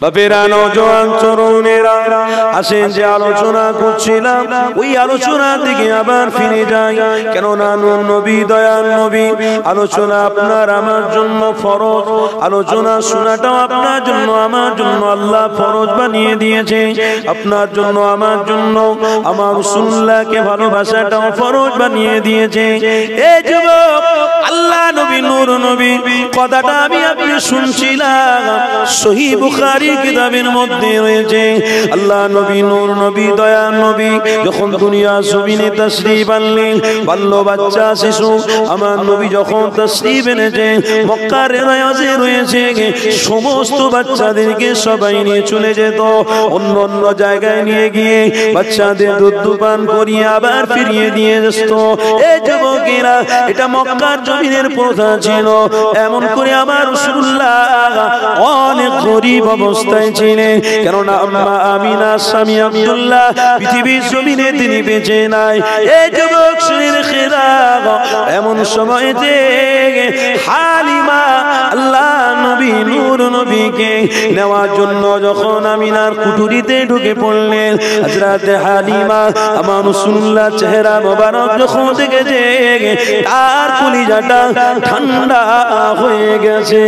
বাপেরা, নওজোয়ান তরুণেরা, আসেন যে আলোচনা করছিলাম ওই আলোচনার দিকে আবার ফিরে যাই। কেননা নবী, দয়াল নবী, আলোচনা আপনার আমার জন্য ফরজ, আলোচনা শোনাটাও আপনার জন্য আমার জন্য আল্লাহ ফরজ বানিয়ে দিয়েছে। আপনার জন্য আমার জন্য আমার রাসূলুল্লাহকে ভালোবাসাটাও ফরজ বানিয়ে দিয়েছে। এই যুবক, আল্লাহ নবী, নূর নবী, কথাটা আমি আপনি শুনছিলাম, সহিহ বুখারী কিতাবের মধ্যে রয়েছে। আল্লাহ নবী, নূর নবী, দয়া নবী যখন দুনিয়া জমিনে তাশরীফ আনলেন, বাল্য বাচ্চা শিশু আমার নবী যখন তাশরীফ এনেছে, মক্কার রেওয়াজে রয়েছে সমস্ত বাচ্চাদেরকে সবাই নিয়ে চলে যেত অন্য অন্য জায়গায় নিয়ে গিয়ে বাচ্চাদের দুধ পান করিয়ে আবার ফিরিয়ে দিয়ে যেত। এই যুবকেরা, এটা মক্কার জমিনের প্রথা ছিল। এমন করে আমার রাসূলুল্লাহ অনেক গরীব অবস্থায় ছিলেন, কেননা আম্মা আমিনা স্বামী আব্দুল্লাহ পৃথিবীর জমিনে তিনি বেঁচে নাই। এই যুবক শুনে খেলা, এমন সময়তে হালিমা আল্লাহ নবী, নূর নবীকে নেওয়ার জন্য যখন আমিনার কুঠুরিতে ঢুকে পড়লেন, হযরত হালিমা আমার রাসূলুল্লাহ চেহারা মোবারক যখন দেখেছে, তার কলিজাটা ঠান্ডা হয়ে গেছে।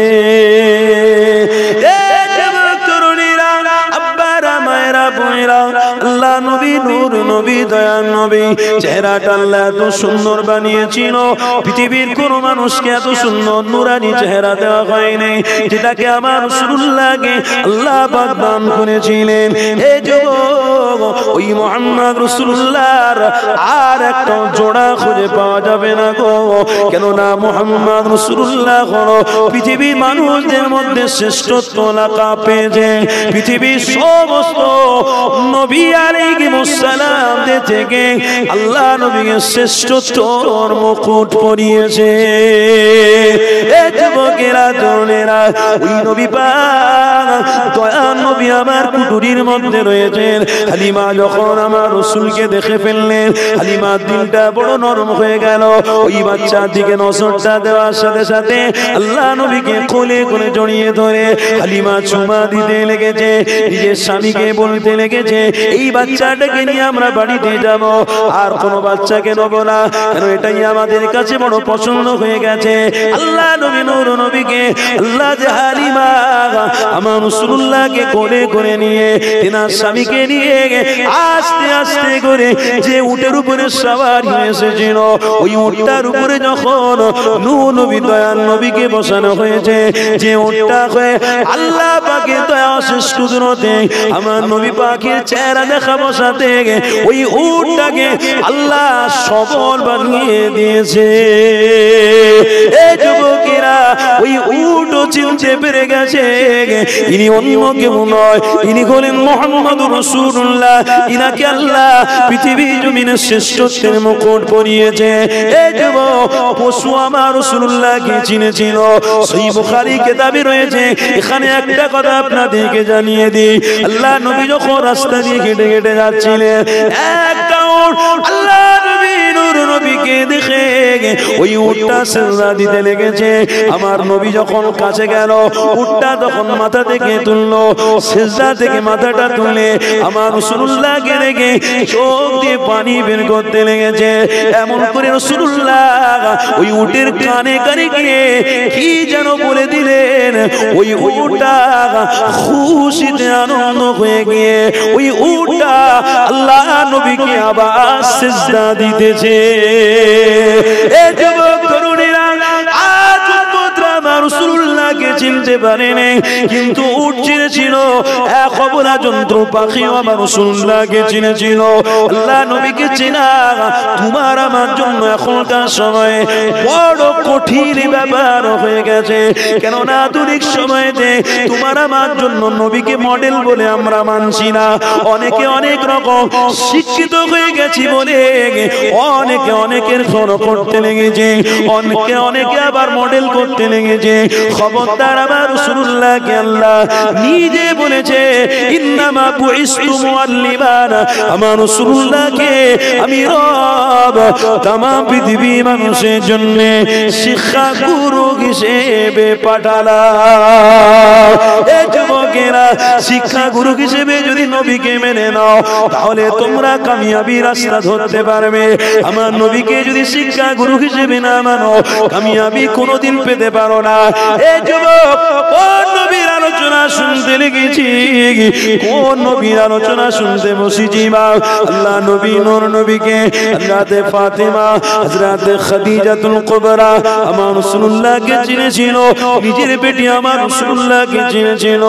আল্লাহ নবী, নূর নবী, দয়া নবী চেহারাটা আল্লাহ এত সুন্দর বানিয়েছিল, পৃথিবীর কোন মানুষকে এত সুন্দর নুরানি চেহারা দেওয়া হয়নি, যেটাকে আমার রাসূলুল্লাহকে আল্লাহ পাক দান করেছিলেন। এই যুবক, ওই মুহাম্মদ রাসূলুল্লাহর আর একটা জোড়া খুঁজে পাওয়া যাবে না গো, কেননা মুহাম্মদ রাসূলুল্লাহ হলো পৃথিবীর মানুষদের মধ্যে শ্রেষ্ঠত্ব লাকাব পেয়েছে। পৃথিবীর সমস্ত নবী আলাইহিস সালাম থেকে আল্লাহ নবীকে শ্রেষ্ঠত্বর মুকুট পরিয়েছে। এই যুবকেরা, তরুণেরা, ওই নবী পাক দয়া নবী আমার কুঠুরির মধ্যে রয়েছেন। হালিমা যখন আমার রাসূলকে দেখে ফেললেন, হালিমার দিলটা বড় নরম হয়ে গেল। ওই বাচ্চার দিকে নজরটা দেওয়ার সাথে সাথে আল্লাহ নবীকে কোলে কোলে জড়িয়ে ধরে হালিমা চুমা দিতে লেগেছে, নিজের স্বামীকে বলতে লেগেছে, এই বাচ্চাটাকে নিয়ে আমরা বাড়িতে যাব, আর কোনো বাচ্চাকে নেব না, কেন এটাই আমাদের কাছে বড় পছন্দ হয়ে গেছে। আল্লাহ নবী, নূর নবীকে আল্লাহ যে হালিমা আমার রাসূলুল্লাহকে কোলে করে নিয়ে তিনার স্বামীকে নিয়ে আস্তে আস্তে করে যে উটের উপরে সওয়ারি এসেছিল, ওই উটটার উপরে যখন নূর নবী, দয়াল নবীকে বসানো হয়েছে, যে উটটা হয়ে আল্লাহ পাকের দয়া শেষ কুদরতে আমার নবী পাকের চেহারা দেখা বসাতে ওই উটটাকে আল্লাহ সবল বানিয়ে দিয়েছে। এই যুবকেরা, ওই উটও চিনতে পেরে গেছে ইনি অন্য কেউ নয়, ইনি হলেন মুহাম্মদুর রাসূলুল্লাহ, ইনাকে আল্লাহ পৃথিবী জমিনের শ্রেষ্ঠত্বের মুকুট পরিয়েছে। এই যুবক, পশু আমার রাসূলুল্লাহকে চিনেছিল। সহিহ বুখারী কিতাবে রয়েছে। এখানে একটা কথা আপনাদেরকে জানিয়ে দিই, আল্লাহ নবী যখন রাস্তা দিয়ে হেঁটে হেঁটে যাচ্ছিলেন, একটা উট আল্লাহ নবী, নূর নবীকে দেখে ওই উটটা সিজদা দিতে লেগেছে। আমার নবী যখন কাছে গেল, উটটা তখন মাথা থেকে তুললো, সিজদা থেকে মাথাটা তুলে আমার রাসূলুল্লাহকে দেখে চোখ দিয়ে পানি বের করতে লেগেছে। এমন করে রাসূলুল্লাহ ওই উটের কানে কানে গিয়ে কি যেন বলে দিলেন। ওই উটটা খুশিতে আনন্দ হয়ে গিয়ে ওই উটটা আল্লাহ নবীকে আবার সিজদা দিতেছে। এই যুবক তরুণীরা, আজ উম্মতরা আমার রাসূলুল্লাহকে চিনতে পারেনি, কিন্তু উট চিনেছিল, এক অবলা যন্ত্র পাখিও আমার রাসূলুল্লাহকে চিনেছিল। আল্লাহ নবীকে চেনা তোমার আমার জন্য এখনকার সময়ে বড় কঠিন ব্যাপার হয়ে গেছে, কেননা আধুনিক সময়তে তোমার আমার জন্য নবীকে মডেল বলে আমরা মানছি না। অনেকে অনেক রকম শিক্ষিত হয়ে গেছি বলে অনেকে অনেকের ফলো করতে লেগেছে, অনেকে অনেকে আবার মডেল করতে লেগেছে। খবর খবরদার আমার রাসূলুল্লাহকে আল্লাহ নিজে বলেছে ইন্নামা বুইস্তু মুআল্লিমান, আমার রাসূলুল্লাহকে আমি রব তাম পৃথিবী মানুষের জন্য শিক্ষা গুরু হিসেবে পাঠালাম। এই যুবকেরা, শিক্ষা গুরু হিসেবে যদি নবীকে মেনে নাও তাহলে তোমরা কামিয়াবি রাস্তা ধরতে পারবে। আমার নবীকে যদি শিক্ষা গুরু হিসেবে না মানো, কামিয়াবি কোনোদিন পেতে পারো না। এই যুবক, কোন নবীর আলোচনা শুনতে লেগেছি, কোন নবীর আলোচনা শুনতে বসেছি? আল্লাহ নবী নূর নবীকে হযরতে ফাতেমা, হযরতে খাদিজাতুল কুবরা আমার রাসূলুল্লাহকে চিনেছিল, নিজের বেটি আমার রাসূলুল্লাহকে চিনেছিল।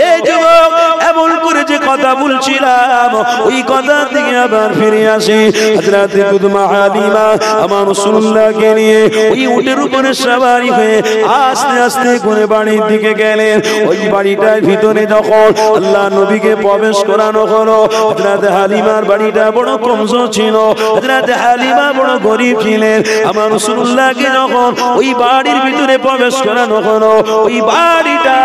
এই যুবক, এমন করে যে কথা বলছিলাম ওই কথা থেকে আবার ফিরে আসি। হযরতে দুদমা হালিমা আমার রাসূলুল্লাহকে নিয়ে ওই উটের উপরে সওয়ারি হয়ে আস্তে আস্তে করে বাড়ির দিকে গেলেন। ওই বাড়িটার ভিতরে যখন আল্লাহ নবীকে প্রবেশ করানো হলো, হযরতে হালিমার বাড়িটা বড় কমজোর ছিল, হযরতে হালিমা বড় গরীব ছিলেন। আমার রাসূলুল্লাহকে যখন ওই বাড়ির ভিতরে প্রবেশ করানো হলো, ওই বাড়িটা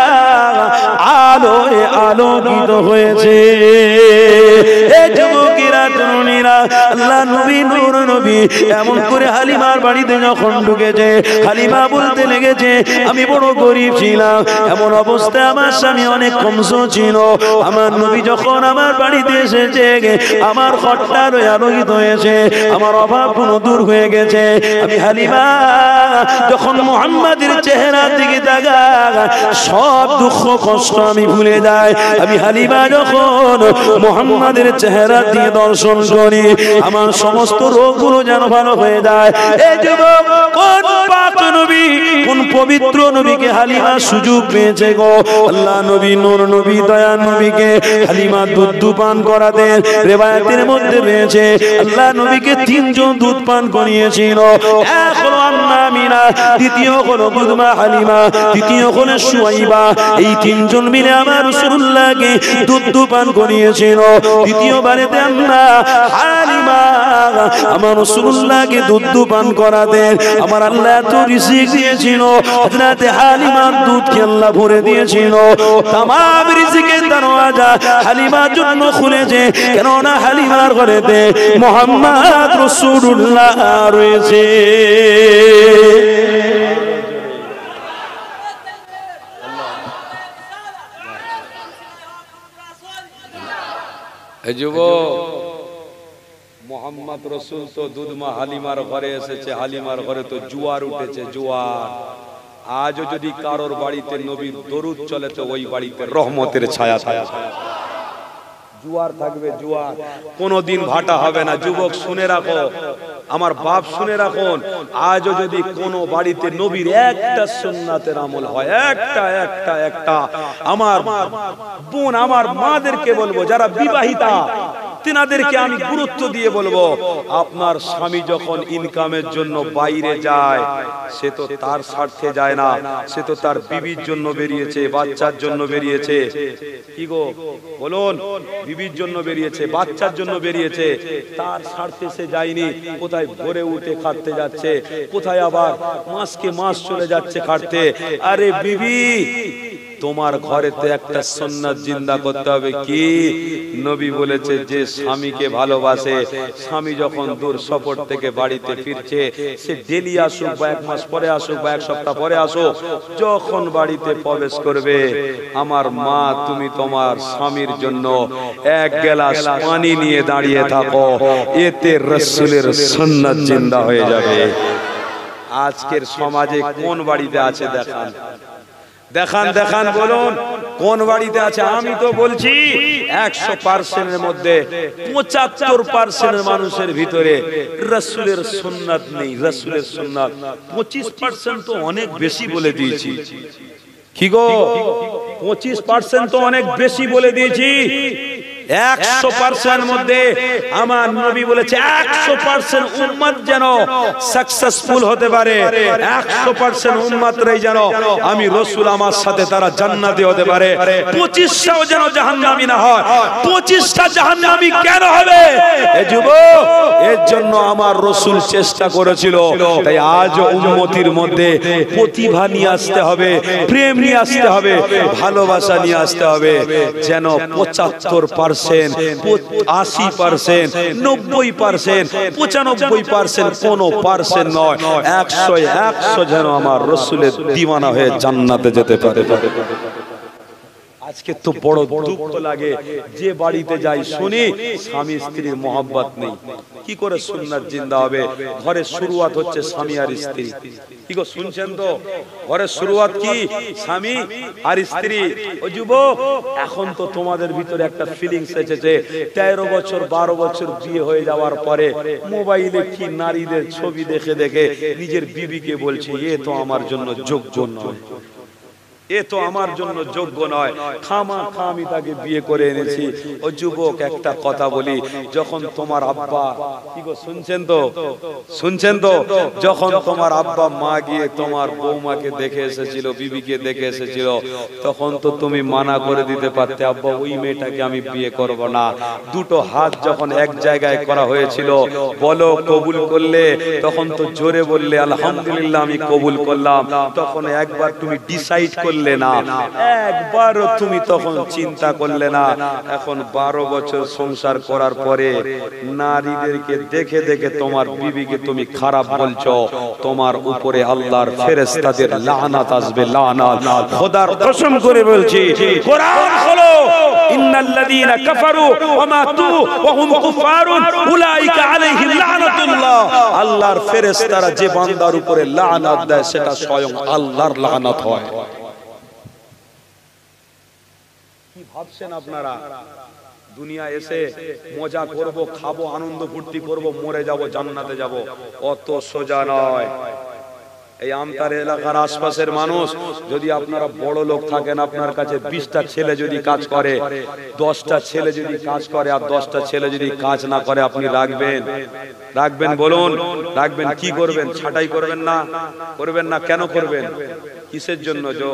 আলোয় আলোকিত হয়েছে। এই যুবকেরা, তরুণীরা, আল্লাহ নবী নূর নবী এমন করে হালিমার বাড়িতে যখন ঢুকেছে, হালিমা বলতে লেগেছে আমি বড় গরীব ছিলাম, এমন অবস্থায় আমার স্বামী অনেক কমজোর ছিল। আমার নবী যখন আমার বাড়িতে এসেছে, আমার ঘরটা আলোকিত হয়েছে, আমার অভাব কোনো দূর হয়ে গেছে। আমি হালিমা যখন মুহাম্মাদের চেহারার দিকে তাকাই, সব দুঃখ কষ্ট আমি ভুলে যাই। আমি হালিমা যখন মুহাম্মাদের চেহারা দিয়ে দর্শন করি, আমার সমস্ত রোগগুলো যেন ভালো হয়ে যায়। এই যুবক, কোন পাক নবী, কোন পবিত্র নবীকে হালিমা সুযোগ পেয়েছে গো? আল্লাহ নবী নূর নবী দয়ার নবীকে হালিমা দুধ পান করাতেন। রিওয়ায়াতের মধ্যে রয়েছে আল্লাহ নবীকে 3 জন দুধ পান করিয়েছিল। এক হলো আম্মা আমিনা, দ্বিতীয় হলো দুদমা হালিমা, তৃতীয় হলো সুয়াইবা। এই 3 জন মিলে আমার রাসূলুল্লাহকে দুধ পান করিয়েছিল। দ্বিতীয়বারেতে আম্মা হালিমা আমার রাসূলুল্লাহকে দুধ পান করাতেন। আমার আল্লাহ এত রিজিক দিয়েছিল, হযরতে হালিমার দুধকে আল্লাহ ভরে দিয়েছিল। तमाम রিজিকের দরওয়াজা হালিমার জন্য খুলেছে, কেননা হালিমার ঘরেতে মুহাম্মদ রাসূলুল্লাহ রয়েছে। এই যুবক, মোহাম্মদ রসুল তো দুধমা হালিমার ঘরে এসেছে, হালিমার ঘরে তো জোয়ার উঠেছে, জোয়ার। আজও যদি কারোর বাড়িতে নবীর দরুদ চলে তো ওই বাড়িতে রহমতের ছায়া ছায়া জোয়ার থাকবে, জোয়ার, কোনদিন ভাটা হবে না। যুবক শুনে রাখো, আমার বাপ শুনে রাখুন, আজও যদি কোনো বাড়িতে নবীর একটা সুন্নাতের আমল হয়, একটা আমার বোন, আমার মাদেরকে বলবো যারা বিবাহিতা, তিনাদেরকে আমি গুরুত্ব দিয়ে বলবো, আপনার স্বামী যখন ইনকামের জন্য বাইরে যায়, সে তো তার স্বার্থে যায় না, সে তো তার বিবির জন্য বেরিয়েছে, বাচ্চার জন্য বেরিয়েছে। কি গো বলুন, বিবির জন্য বেরিয়েছে, বাচ্চার জন্য বেরিয়েছে, তার স্বার্থে সে যায়নি। কোথায় ভোরে উঠে খাটতে যাচ্ছে, কোথায় আবার মাসকে মাস চলে যাচ্ছে খাটতে। আরে বিবি, তোমার ঘরেতে একটা সুন্নাত জিন্দা করতে হবে। কি? নবী বলেছে যে স্বামীকে ভালোবাসে, স্বামী যখন দূর সফর থেকে বাড়িতে ফিরছে, সে ডেলি আসুক বা 1 মাস পরে আসুক বা 1 সপ্তাহ পরে আসুক, যখন বাড়িতে প্রবেশ করবে, আমার মা তুমি তোমার স্বামীর জন্য 1 গ্লাস পানি নিয়ে দাঁড়িয়ে থাকো, এতে রাসূলের সুন্নাত জিন্দা হয়ে যাবে। আজকের সমাজে কোন বাড়িতে আছে দেখান, দেখান দেখান, বলুন কোন বাড়িতে আছে? আমি তো বলছি 100% মধ্যে 75% মানুষের ভিতরে রাসূলের সুন্নাত নেই। রাসূলের সুন্নাত 25% তো অনেক বেশি বলে দিয়েছি। কি গো, 25% তো অনেক বেশি বলে দিয়েছি। 100% মধ্যে আমার নবী বলেছে 100% উম্মত যেন সাকসেসফুল হতে পারে, 100% উম্মতরাই যেন আমি রাসূল আমার সাথে তারা জান্নাতি হতে পারে, 25টাও যেন জাহান্নামী না হয়। 25টা জাহান্নামী কেন হবে এ যুবক? এর জন্য আমার রাসূল চেষ্টা করেছিল। তাই আজ উম্মতির মধ্যে প্রতিভা নিয়ে আসতে হবে, প্রেম নিয়ে আসতে হবে, ভালোবাসা নিয়ে আসতে হবে, যেন 75%, 80%, 90%, 95% কোনো পার্সেন্ট নয়, 100 যেন আমার রাসূলের দিওয়ানা হয়ে জান্নাতে যেতে পারে। আজকে তো বড় দুঃখ লাগে, যে বাড়িতে যাই শুনি স্বামী স্ত্রীর মহব্বত নেই। কি করে সুন্নাত জিন্দা হবে? ঘরের শুরুয়াত হচ্ছে স্বামী আর স্ত্রী। কি গো শুনছেন তো? ঘরের শুরুয়াত কি? স্বামী আর স্ত্রী। ও যুবক, এখন তো তোমাদের ভিতরে একটা ফিলিংস এসেছে, 13 বছর 12 বছর বিয়ে হয়ে যাওয়ার পরে মোবাইলে কি নারীদের ছবি দেখে দেখে নিজের বিবিকে বলছে এ তো আমার জন্য যোগ্য নয়, এ তো আমার জন্য যোগ্য নয়, খামাখা আমি তাকে বিয়ে করে এনেছি। ও যুবক, একটা কথা বলি, যখন তোমার আব্বা, কি গো শুনছেন তো? শুনছেন তো? যখন তোমার আব্বা মা গিয়ে তোমার বৌমাকে দেখে এসেছিল, বিবিকে দেখে এসেছিল, তখন তো তুমি মানা করে দিতে পারতে, আব্বা ওই মেয়েটাকে আমি বিয়ে করব না। দুটো হাত যখন এক জায়গায় করা হয়েছিল, বলো কবুল করলে? তখন তো জোরে বললে আলহামদুলিল্লাহ আমি কবুল করলাম। তখন একবার তুমি ডিসাইড করলে না, একবারও তুমি তখন চিন্তা করলে না। এখন 12 বছর সংসার করার পরে নারীদেরকে দেখে দেখে তোমার বিবিকে তুমি খারাপ বলছো, তোমার উপরে আল্লাহর ফেরেশতাদের লানাত আসবে, লানাত। খোদার কসম করে বলছি, কোরআন খোলো, ইন্নাল্লাযীনা কাফারু ওয়া মাতু ওয়া হুম কুফারুন উলাইকা আলাইহিম লানাতুল্লাহ। আল্লাহর ফেরেশতারা যে বান্দার উপরে লানাত দেয় সেটা স্বয়ং আল্লাহর লানাত হয়। কি ভাবছেন আপনারা? দুনিয়া এসে মজা করব, খাবো, আনন্দ ফুর্তি করব, মরে যাব, জান্নাতে যাব, অত সোজা নয়। এই আমতার এলাকার আশপাশের মানুষ, যদি আপনারা বড় লোক থাকেন, আপনার কাছে 20টা ছেলে যদি কাজ করে, 10টা ছেলে যদি কাজ করে আর 10টা ছেলে যদি কাজ না করে, আপনি রাখবেন? রাখবেন? বলুন রাখবেন? কি করবেন? ছাঁটাই করবেন না? করবেন না? কেন করবেন? কিসের জন্য? যে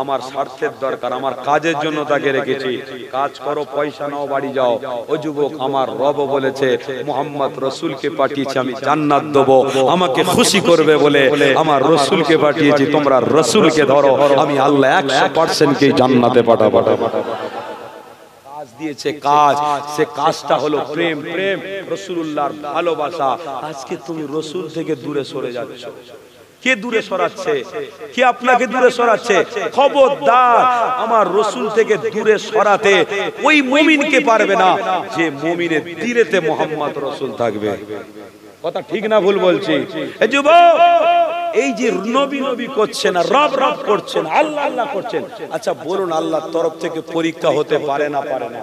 আমার স্বার্থের দরকার, আমার কাজের জন্য তাকে রেখেছি, কাজ করো, পয়সা নাও, বাড়ি যাও। ও যুবক, আমার রব বলেছে মুহাম্মদ রাসূলকে পাঠিয়েছি আমি জান্নাত দেবো, আমাকে খুশি করবে বলে আমার রাসূলকে পাঠিয়েছি, তোমরা রাসূলকে ধরো, আমি আল্লাহ 100% কে জান্নাতে পাঠাবো। কাজ দিয়েছে, কাজ, সে কাজটা হলো প্রেম, প্রেম রাসূলুল্লাহর ভালোবাসা। আজকে তুমি রাসূল থেকে দূরে সরে যাচ্ছ। কে দূরে সরাচ্ছে? কে আপনাকে দূরে সরাচ্ছে? খবরদার, আমার রাসূল থেকে দূরে সরাতে ওই মুমিনকে পারবে না যে মুমিনের দিলেতে মুহাম্মদ রাসূল থাকবে। কথা ঠিক না ভুল বলছি? এ যুবক, এই যে নবী নবী করছেন আর রব রব করছেন, আল্লাহ আল্লাহ করছেন, আচ্ছা বলুন, আল্লাহর তরফ থেকে পরীক্ষা হতে পারে না? পারে না?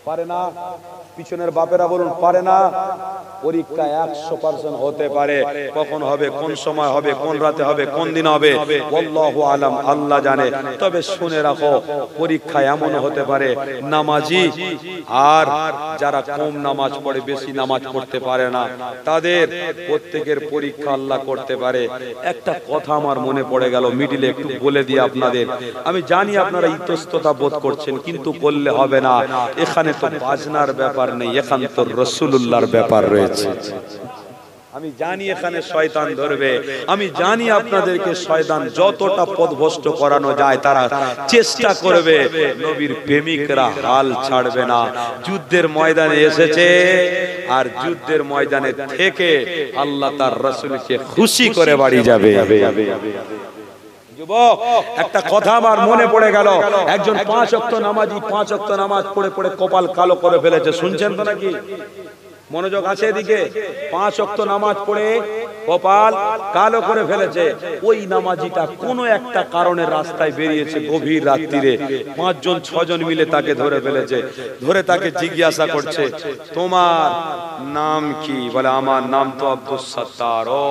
পারে না? পিছনের বাপেরা বলুন, পারে না? পরীক্ষা 100% হতে পারে। কখন হবে, কোন সময় হবে, কোন রাতে হবে, কোন দিন হবে, আল্লাহু আলাম, আল্লাহ জানে। তবে শুনে রাখো, পরীক্ষা এমন হতে পারে, নামাজি আর যারা কম নামাজ পড়ে, বেশি নামাজ পড়তে পারে না, তাদের প্রত্যেকের পরীক্ষা আল্লাহ করতে পারে। একটা কথা আমার মনে পড়ে গেল, মিডিলে একটু বলে দিই আপনাদের। আমি জানি আপনারা ইতস্ততা বোধ করছেন, কিন্তু বললে হবে না। এখানে তো বাজনার ব্যাপার নেই, এখানে তো রাসূলুল্লাহর ব্যাপার রয়েছে। আমি জানি এখানে শয়তান ধরবে, আমি জানি আপনাদেরকে শয়তান যতটা পথভ্রষ্ট করানো যায় তারা চেষ্টা করবে। নবীর প্রেমিকরা হাল ছাড়বে না। যুদ্ধের ময়দানে এসেছে আর যুদ্ধের ময়দানে থেকে আল্লাহ তার রাসূলকে খুশি করে বাড়ি যাবে। যুবক, একটা কথা আমার মনে পড়ে গেল, একজন 5 ওয়াক্ত নামাজি 5 ওয়াক্ত নামাজ পড়ে পড়ে কপাল কালো করে ফেলেছে। শুনছেন তো নাকি? মনোযোগ আছে এদিকে? 5 ওয়াক্ত নামাজ পড়ে কপাল কালো করে ফেলেছে। ওই নামাজিটা কোনো একটা কারণে রাস্তায় বেরিয়েছে গভীর রাত্রিরে, 5 জন 6 জন মিলে তাকে ধরে ফেলেছে। ধরে তাকে জিজ্ঞাসা করছে তোমার নাম কি? বলে আমার নাম তো আব্দুস সাত্তার। ও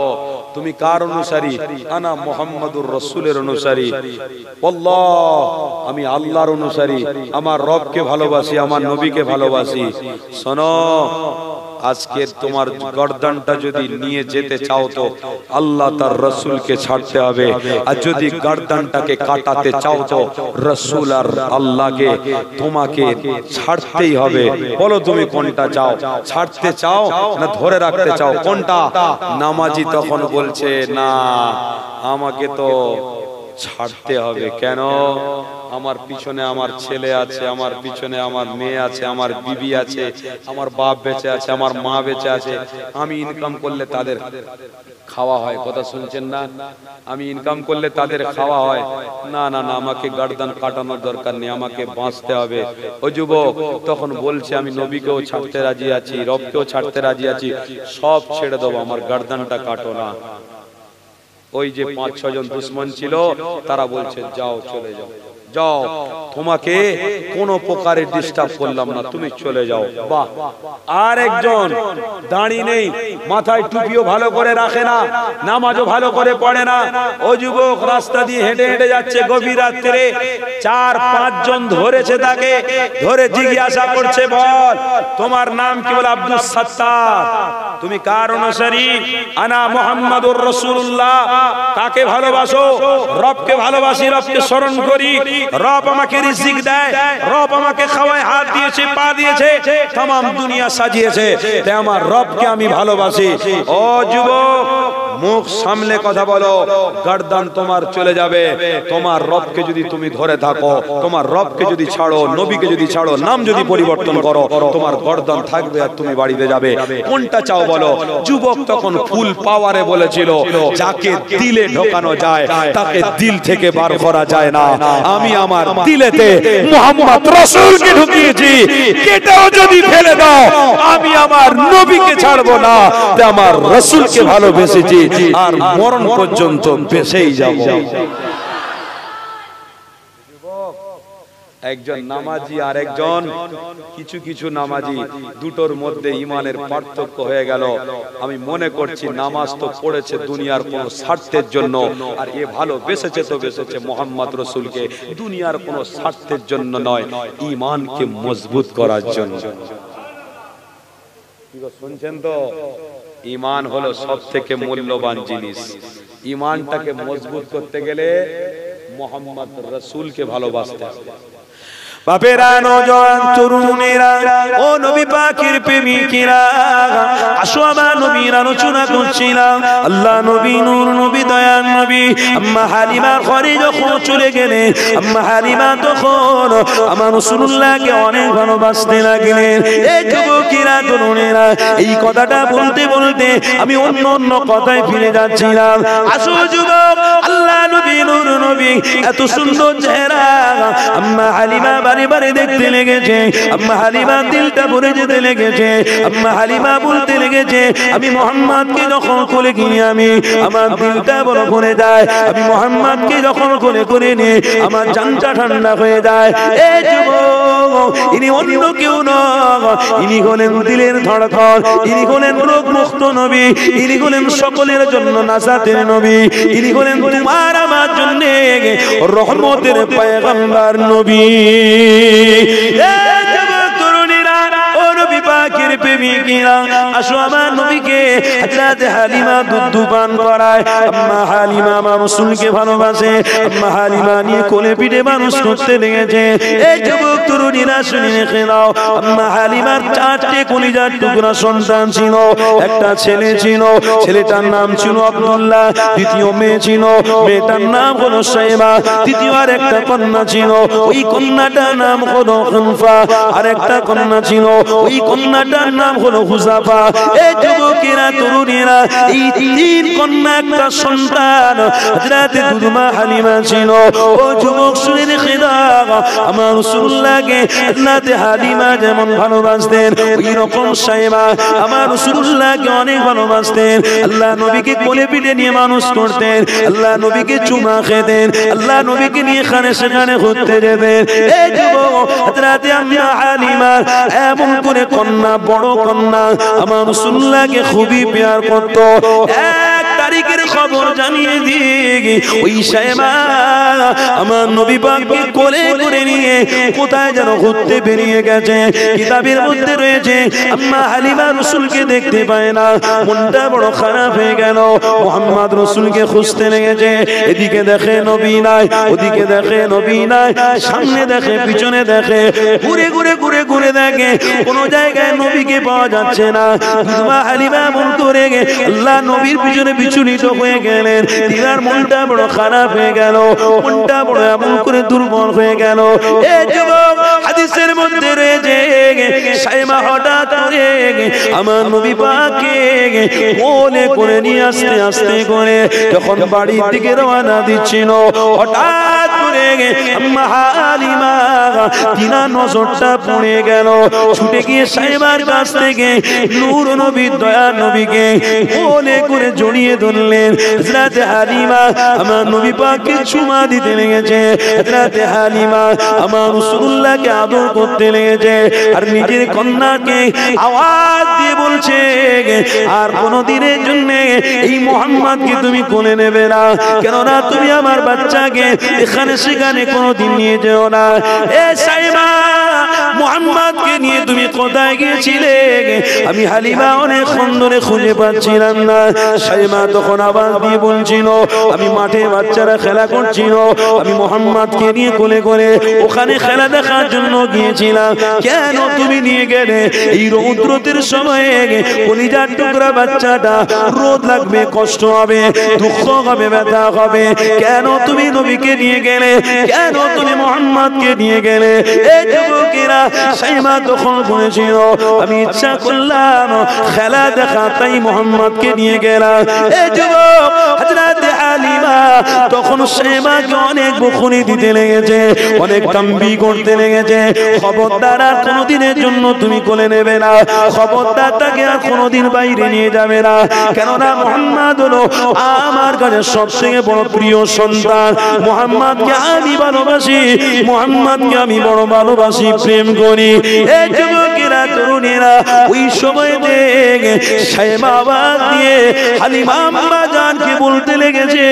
তুমি কার অনুসারী? আনা মুহাম্মাদুর রাসূলের অনুসারী। আল্লাহ, আমি আল্লাহর অনুসারী, আমার রবকে ভালোবাসি, আমার নবীকে ভালোবাসি। শোনো, আজকে তোমার গর্দানটা যদি নিয়ে যেতে চাও তো আল্লাহ তার রাসূলকে ছাড়তে হবে, আর যদি গর্দানটাকে কাটাতে চাও তো রাসূল আর আল্লাহকে তোমাকে ছাড়তেই হবে। বলো তুমি কোনটা চাও? ছাড়তে চাও না ধরে রাখতে চাও? কোনটা? নামাজি তখন বলছে না, আমাকে তো ছাড়তে হবে। কেন? আমার পিছনে আমার ছেলে আছে, আমার পিছনে আমার মেয়ে আছে, আমার বিবি আছে, আমার বাপ বেঁচে আছে, আমার মা বেঁচে আছে। আমি ইনকাম করলে তাদের খাওয়া হয়। কথা শুনছেন না? আমি ইনকাম করলে তাদের খাওয়া হয়। না না না, আমাকে গর্দান কাটানোর দরকার নেই, আমাকে বাঁচতে হবে। ও যুবক তখন বলছে আমি নবীকেও ছাড়তে রাজি আছি, রবকেও ছাড়তে রাজি আছি, সব ছেড়ে দেবো, আমার গর্দানটা কাটো না। ওই যে 5-6 জন দুশমন ছিল তারা বলছে যাও, চলে যাও, যাও, তোমাকে কোনো প্রকারের ডিস্টার্ব করলাম না, তুমি চলে যাও। বাহ! আর একজন দাঁড়িয়ে নেই, মাথায় টুপিও ভালো করে রাখে না, নামাজও ভালো করে পড়ে না। ও যুবক রাস্তা দিয়ে হেঁটে হেঁটে যাচ্ছে গভীর রাত্রে, 4-5 জন ধরেছে, তাকে ধরে জিজ্ঞাসা করছে বল তোমার নাম কি? বলে আব্দুস সাত্তার। তুমি কার অনুসারী? আনা মুহাম্মাদুর রাসূলুল্লাহ। কাকে ভালোবাসো? রবকে ভালোবাসি, রবকে স্মরণ করি, রব আমাকে রিজিক দেয়, রব আমাকে খাওয়ায়, হাত দিয়েছে, পা দিয়েছে, तमाम দুনিয়া সাজিয়েছে, তাই আমার রবকে আমি ভালোবাসি। ও যুবক মুখ সামলে কথা বলো, গর্দান তোমার চলে যাবে। তোমার রবকে যদি তুমি ধরে থাকো, তোমার রবকে যদি ছাড়ো, নবীকে যদি ছাড়ো, নাম যদি পরিবর্তন করো, তোমার গর্দান থাকবে আর তুমি বাড়িতে যাবে। কোনটা চাও বলো? যুবক তখন ফুল পাওয়ারে বলেছিল যাকে দিলে ঢোকানো যায় তাকে দিল থেকে বার করা যায় না। আমি আমার দিলেতে মুহাম্মদ রাসূলকে ঢুকিয়েছি, কেটেও যদি ফেলে দাও আমি আমার নবীকে ছাড়বো না, তাই আমার রাসূলকে ভালোবেসেছি আর মরণ পর্যন্ত বেঁচেই যাব। একজন নামাজি আর একজন কিছু কিছু নামাজি, দুটোর মধ্যে ইমানের পার্থক্য হয়ে গেল। আমি মনে করছি নামাজ তো পড়েছে দুনিয়ার কোন স্বার্থের জন্য, আর এ ভালো বেসেছে তো বেসেছে মুহাম্মদ রাসূলকে দুনিয়ার কোন স্বার্থের জন্য নয়, ইমানকে মজবুত করার জন্য। শুনছেন তো? ইমান হলো সব থেকে মূল্যবান জিনিস। ইমানটাকে মজবুত করতে গেলে মুহাম্মদ রাসূলকে ভালোবাসতে হবে। বাপেরা, নওজোয়ান তরুণেরা, ও নবী পাকের প্রেমিকেরা, আসো আমার নবীর আলোচনা করছিলাম। আল্লাহ নবী, নূর নবী, দয়ার নবী আম্মা হালিমা ঘরে যখন চলে গেলেন, আম্মা হালিমা তখন আমার রাসূলুল্লাহকে অনেক ভালোবাসতে লাগলেন। এই যুবকেরা, তরুণেরা, এই কথাটা বলতে বলতে আমি অন্য অন্য কথায় ফিরে যাচ্ছিলাম। আসো যুবক, আল্লাহ নবী, নূর নবী, এত সুন্দর চেহারা আম্মা হালিমা বারে বারে দেখতে লেগেছে। আম্মা হালিমা দিলটা ভরে যেতে লেগেছে। আম্মা হালিমা বলতে লেগেছে আমি মুহাম্মদকে যখন কোলে কিনি, আমি আমার দিলটা বড় ভরে যায়। আমি মুহাম্মদকে যখন কোলে করে নিই আমার জানটা ঠান্ডা হয়ে যায়। এই যুবক, ইনি অন্য কেউ নয়, ইনি হলেন দিলের ধড়কন, ইনি হলেন রোগ মুক্ত নবী, ইনি হলেন সকলের জন্য নাজাতের নবী, ইনি হলেন তোমার আমার জন্য রহমতের পয়গম্বর নবী। আসো আমার নবীকে হযরত হালিমা দুধ পান করায়। আম্মা হালিমা আমার রাসূলকে ভালোবাসে। আম্মা হালিমা নিয়ে কোলে পিঠে মানুষ করতে লেগেছে। এই যুবক তরুণীরা শুনে রেখে নাও, আম্মা হালিমার 4টে কলিজার টুকরা সন্তান ছিল। একটা ছেলে ছিল, ছেলেটার নাম ছিল আব্দুল্লাহ। দ্বিতীয় মেয়ে ছিল, মেয়েটার নাম হলো সাইবা। তৃতীয় আর একটা কন্যা ছিল, ওই কন্যাটার নাম হলো হুনফা। আর একটা কন্যা ছিল, ওই কন্যাটার নাম হলো হুজাফা। এই যুবকেরা, তরুণীরা, এই 3 কন্যা একটা সন্তান হযরত দুদমা হালিমা ছিল। ও যুবক শুনে রেখে দাও, আমার রাসূলুল্লাহ রাসূলুল্লাহকে হযরত হালিমা যেমন ভালোবাসতেন ওই রকম সাইমা আমার রাসূলুল্লাহকে অনেক ভালোবাসতেন। আল্লাহ নবীকে কোলে পিঠে নিয়ে মানুষ করতেন, আল্লাহ নবীকে চুমা খেতেন, আল্লাহ নবীকে নিয়ে এখানে সেখানে ঘুরতে যেতেন। এই যুবক হযরত আম্মা হালিমা এমন করে কন্যা, বড় কন্যা আমার রাসূলুল্লাহকে খুবই প্যার করত। এক তারিখের খবর জানিয়ে দিয়ে ওই সাইমা আমার নবী পাককে কোলে করে নিয়ে কোথায় যেন ঘুরতে বেরিয়ে গেছে। কিতাবের মধ্যে রয়েছে আম্মা হালিমা রাসূলকে দেখতে পায় না, মনটা বড় খারাপ হয়ে গেল। মুহাম্মদ রাসূলকে খুঁজতে লেগেছে, এদিকে দেখে নবী নাই, ওদিকে দেখে নবী নাই, সামনে দেখে পিছনে দেখে, ঘুরে ঘুরে ঘুরে ঘুরে দেখে কোন জায়গায় নবীকে পাওয়া যাচ্ছে না। আম্মা হালিমা মন করে আল্লাহ নবীর পিছনে বিচলিত হয়ে গেলেন। তিনার মনটা বড় খারাপ হয়ে গেল, মনটা বড় এমন করে দুর্বল হয়ে গেল। এই যুবক হাদিসের মধ্যে রয়েছে সাইমা হঠাৎ করে আমার নবী পাককে কোলে করে নিয়ে আস্তে আস্তে করে যখন বাড়ির দিকে রওনা দিচ্ছিল, হঠাৎ করে আম্মা হালিমা তিনার নজরটা পড়ে গেল। ছুটে গিয়ে সাইমার কাছ থেকে নূর নবী, দয়া নবীকে কোলে করে জড়িয়ে ধরলেন। হযরত হালিমা আমার নবী পাককে চুমা দিতে লেগেছে, হযরত হালিমা আমার রাসূলুল্লাহকে আদর করতে লেগেছে, আর নিজের কন্যাকে আওয়াজ দিয়ে বলছে আর কোনদিনের জন্য এই মুহাম্মদকে তুমি কোলে নেবে না, কেননা তুমি আমার বাচ্চাকে এখানে সেখানে কোনদিন নিয়ে যেও না। এ সাইমা, মুহাম্মদকে নিয়ে তুমি কোথায় গিয়েছিলে? আমি হালিমা অনেকক্ষণ ধরে খুঁজে পাচ্ছিলাম না। সাইমা তখন আওয়াজ দিয়ে বলছিল আমি মাঠে বাচ্চারা খেলা করছিল, আমি মুহাম্মদকে নিয়ে কোলে করে ওখানে খেলা দেখার জন্য গিয়েছিলাম। কেন তুমি নিয়ে গেলে? এই রৌদ্রতের সময়ে কলিজার টুকরা বাচ্চাটা রোদ লাগবে, কষ্ট হবে, দুঃখ হবে, ব্যথা হবে, কেন তুমি নবীকে নিয়ে গেলে? কেন তুমি মুহাম্মদকে নিয়ে গেলে? এই যুবকেরা সাইমা তখন বলেছিল আমি ইচ্ছা করলাম খেলা দেখা, তাই মুহাম্মদকে নিয়ে গেলাম। এই যুবক হযরত হালিমা তখন সাইমাকে অনেক বকুনি দিতে লেগেছে, অনেক তাম্বি করতে লেগেছে, খবরদার আর কোনদিনের জন্য তুমি কোলে নেবে না, খবরদার তাকে আর কোনদিন বাইরে নিয়ে যাবে না, কেননা মুহাম্মদ হলো আমার কাছে সবথেকে বড় প্রিয় সন্তান। মুহাম্মদকে আমি ভালোবাসি, মুহাম্মদকে আমি বড় ভালোবাসি, প্রেম করি। এই যুবকেরা, তরুণীরা ওই সময় দেখে সাইমা আওয়াজ দিয়ে হালিমা আম্মা জানকে বলতে লেগেছে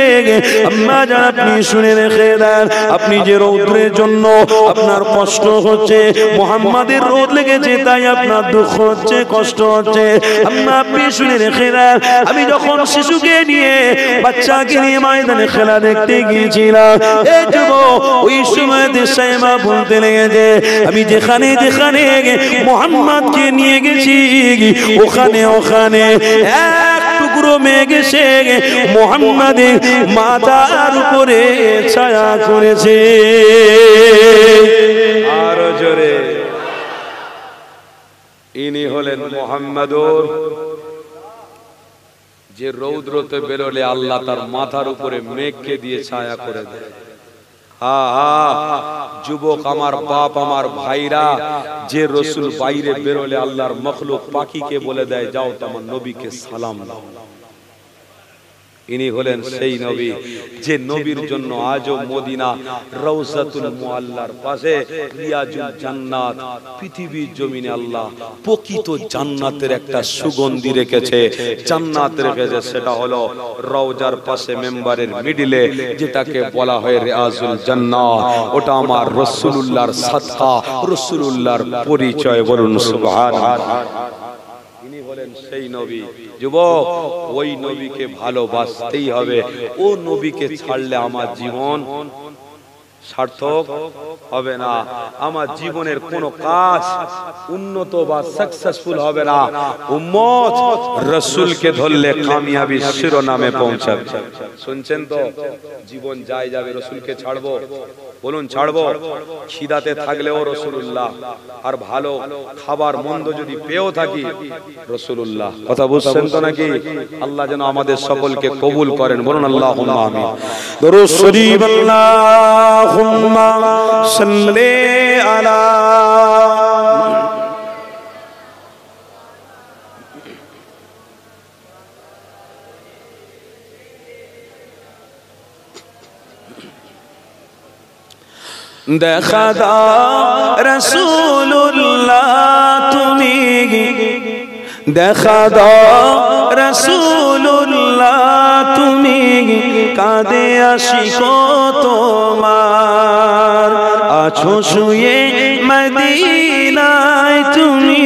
আম্মা জান আপনি শুনে রেখে দেন, আপনি যে রৌদ্রের জন্য আপনার কষ্ট হচ্ছে, মুহাম্মাদের রোদ লেগেছে তাই আপনার দুঃখ হচ্ছে, কষ্ট হচ্ছে, আম্মা আপনি শুনে রেখে দেন, আমি যখন শিশুকে নিয়ে বাচ্চাকে নিয়ে ময়দানে খেলা দেখতে গিয়েছিলাম, এই যুবক ওই সময় সাইমা বলতে লেগেছে আমি যেখানে যেখানে মুহাম্মদকে নিয়ে গেছি ওখানে ওখানে এক টুকরো মেঘ এসে মুহাম্মাদের মাথার উপরে ছায়া করেছে। আরো জোরে, ইনি হলেন মুহাম্মাদুর, যে রৌদ্রতে বেরোলে আল্লাহ তার মাথার উপরে মেঘকে দিয়ে ছায়া করে দেয়। যুবক আমার বাপ, আমার ভাইরা, যে রসুল বাইরে বেরোলে আল্লাহর মখলুক পাখিকে বলে দেয় যাও তোমার নবীকে সালাম দাও। ইনি হলেন সেই নবী যে নবীর জন্য আজও মদিনা রওজাতুল মুআল্লার পাশে রিয়াজুল জান্নাত, পৃথিবীর জমিনে আল্লাহ প্রকৃত জান্নাতের একটা সুগন্ধি রেখেছে, জান্নাত রেখেছে, সেটা হলো রওজার পাশে মেম্বারের মিডিলে যেটাকে বলা হয় রিয়াজুল জান্নাত। ওটা আমার রাসূলুল্লাহর সাদকা, রাসূলুল্লাহর পরিচয়, বলুন সুবহানাল্লাহ। ইনি হলেন সেই নবী। যুবক, ওই নবীকে ভালোবাসতেই হবে। ও নবীকে ছাড়লে আমার জীবন সার্থক হবে না, আমার জীবনের কোনো কাজ উন্নত বা সাকসেসফুল হবে না। উম্মত রাসূলকে ধরলে কামিয়াবির শিরোনামে পৌঁছাবে। শুনছেন তো? জীবন যায় যাবে, রাসূলকে ছাড়বো? বলুন ছাড়বো? খিদাতে থাকলেও রাসূলুল্লাহ, আর ভালো খাবার মন্দ যদি পেয়েও থাকি রাসূলুল্লাহ। কথা বুঝছেন তো নাকি? আল্লাহ যেন আমাদের সকলকে কবুল করেন, বলুন আল্লাহুম্মা আমিন। দরুদ শরীফ আল্লাহুম্মা সাল্লি আলা দেখা দাও রাসূলুল্লাহ তুমি দেখা দাও রাসূলুল্লাহ তুমি কাঁদে আশিক তোমার আছো শুয়ে মদিনায় তুমি